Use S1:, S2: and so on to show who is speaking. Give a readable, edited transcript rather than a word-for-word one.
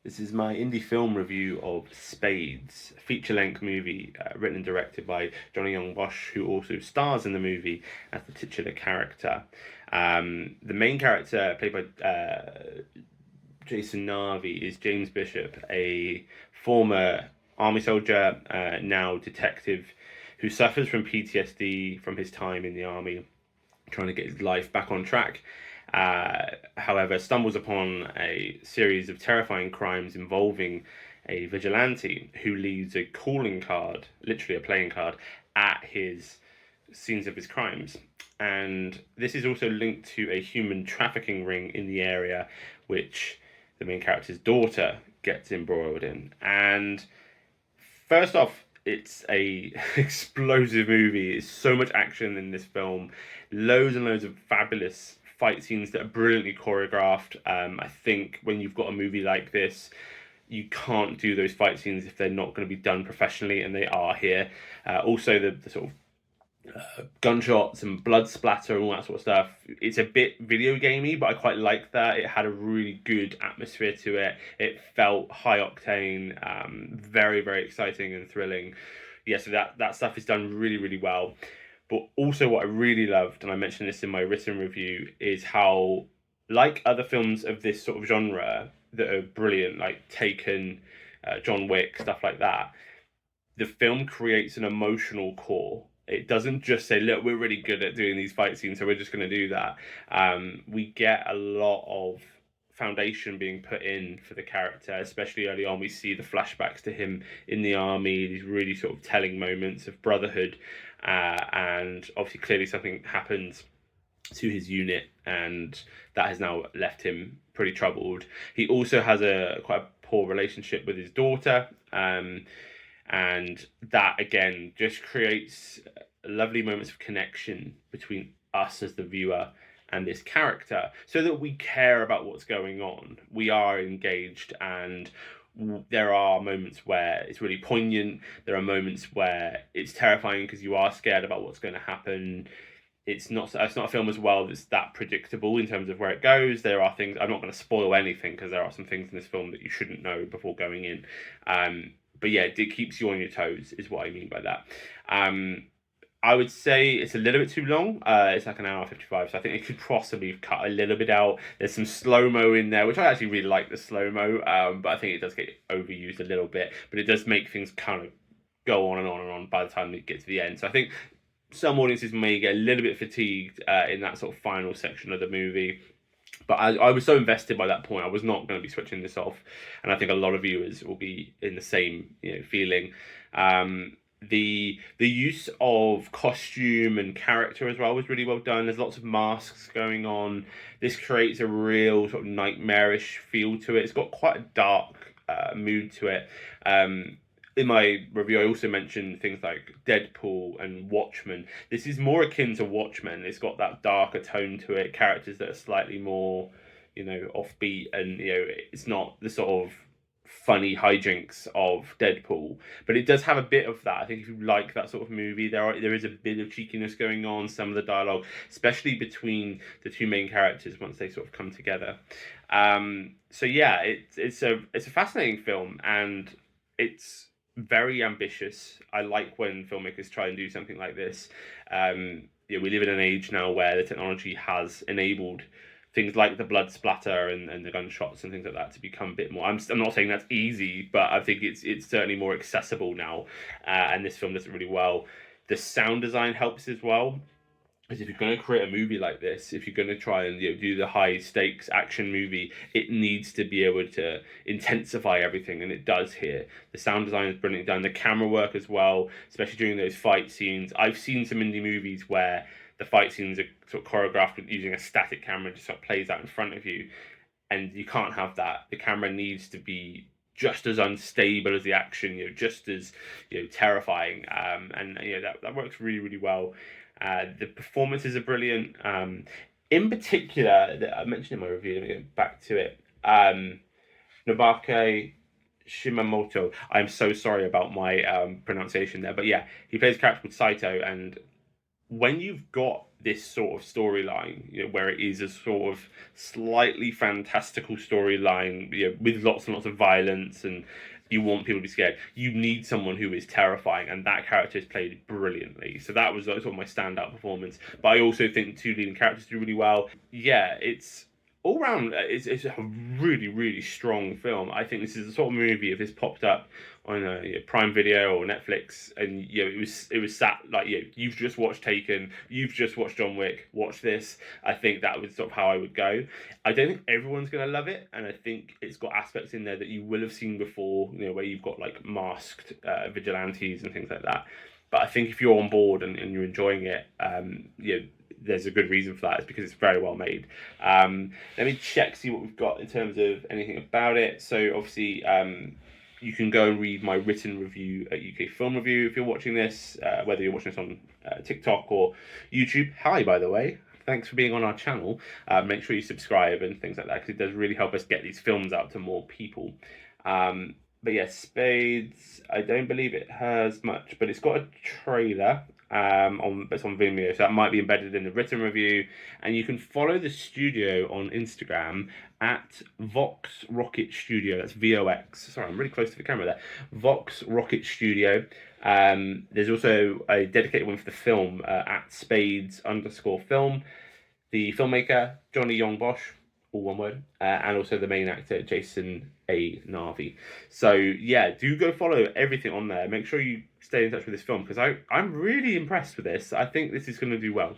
S1: This is my indie film review of Spades, a feature-length movie written and directed by Johnny Yong Bosch, who also stars in the movie as the titular character. The main character, played by Jason Narvy, is James Bishop, a former army soldier, now detective, who suffers from PTSD from his time in the army, trying to get his life back on track. However, stumbles upon a series of terrifying crimes involving a vigilante who leaves a calling card, literally a playing card, at his scenes of his crimes. And this is also linked to a human trafficking ring in the area, which the main character's daughter gets embroiled in. And first off, it's a explosive movie. It's so much action in this film, loads and loads of fabulous fight scenes that are brilliantly choreographed. I think when you've got a movie like this, you can't do those fight scenes if they're not going to be done professionally, and they are here. Also, the sort of gunshots and blood splatter and all that sort of stuff. It's a bit video gamey, but I quite like that. It had a really good atmosphere to it. It felt high octane, very, very exciting and thrilling. Yeah, so that stuff is done really, really well. But also, what I really loved, and I mentioned this in my written review, is how, like other films of this sort of genre that are brilliant, like Taken, John Wick, stuff like that, the film creates an emotional core. It doesn't just say, look, we're really good at doing these fight scenes, so we're just going to do that. We get a lot of foundation being put in for the character, especially early on. We see the flashbacks to him in the army, these really sort of telling moments of brotherhood. And obviously, clearly, something happens to his unit, and that has now left him pretty troubled. He also has a quite a poor relationship with his daughter. And that again just creates lovely moments of connection between us as the viewer and this character, so that we care about what's going on. We are engaged, and there are moments where it's really poignant. There are moments where it's terrifying because you are scared about what's going to happen. It's not a film as well that's that predictable in terms of where it goes. There are things, I'm not going to spoil anything because there are some things in this film that you shouldn't know before going in. But yeah, it keeps you on your toes, is what I mean by that. I would say it's a little bit too long. It's like an hour 55, so I think it could possibly cut a little bit out. There's some slow mo in there, which I actually really like the slow mo, but I think it does get overused a little bit. But it does make things kind of go on and on and on by the time it gets to the end. So I think some audiences may get a little bit fatigued in that sort of final section of the movie. But I was so invested by that point, I was not going to be switching this off, and I think a lot of viewers will be in the same feeling. The use of costume and character as well was really well done. There's lots of masks going on. This creates a real sort of nightmarish feel to it. It's got quite a dark mood to it. In my review, I also mentioned things like Deadpool and Watchmen. This is more akin to Watchmen. It's got that darker tone to it, characters that are slightly more, offbeat, and it's not the sort of funny hijinks of Deadpool, but it does have a bit of that. I think if you like that sort of movie, there is a bit of cheekiness going on. Some of the dialogue, especially between the two main characters, once they sort of come together. So yeah, it's a fascinating film, and it's very ambitious. I like when filmmakers try and do something like this. We live in an age now where the technology has enabled things like the blood splatter and the gunshots and things like that to become a bit more. I'm not saying that's easy, but I think it's certainly more accessible now. And this film does it really well. The sound design helps as well. Because if you're going to create a movie like this, if you're going to try and do the high stakes action movie, it needs to be able to intensify everything, and it does here. The sound design is brilliantly done. The camera work as well, especially during those fight scenes. I've seen some indie movies where the fight scenes are sort of choreographed using a static camera, just sort of plays out in front of you, and you can't have that. The camera needs to be just as unstable as the action, just as terrifying, and that works really, really well. The performances are brilliant. In particular, that I mentioned in my review, let me get back to it. Nobake Shimamoto. I'm so sorry about my pronunciation there, but yeah, he plays a character called Saito, and when you've got this sort of storyline, where it is a sort of slightly fantastical storyline, with lots and lots of violence, and you want people to be scared. You need someone who is terrifying, and that character is played brilliantly. So that was sort of my standout performance. But I also think the two leading characters do really well. Yeah, it's all round. It's a really, really strong film. I think this is the sort of movie, if this popped up on Prime Video or Netflix, and it was sat like, you've just watched Taken, you've just watched John Wick, watch this. I think that was sort of how I would go. I don't think everyone's gonna love it, and I think it's got aspects in there that you will have seen before, where you've got like masked vigilantes and things like that. But I think if you're on board and you're enjoying it, there's a good reason for that. It's because it's very well made. Let me check, see what we've got in terms of anything about it. So obviously, you can go and read my written review at UK Film Review if you're watching this, whether you're watching this on TikTok or YouTube. Hi, by the way. Thanks for being on our channel. Make sure you subscribe and things like that, because it does really help us get these films out to more people. But yeah, Spades, I don't believe it has much, but it's got a trailer. It's on Vimeo, so that might be embedded in the written review. And you can follow the studio on Instagram at Vox Rocket Studio. That's VOX. Sorry, I'm really close to the camera there. Vox Rocket Studio. There's also a dedicated one for the film at Spades_film. The filmmaker, Johnny Yong Bosch, all one word, and also the main actor, Jason A. Narvy. So yeah, do go follow everything on there. Make sure you stay in touch with this film, because I'm really impressed with this. I think this is going to do well.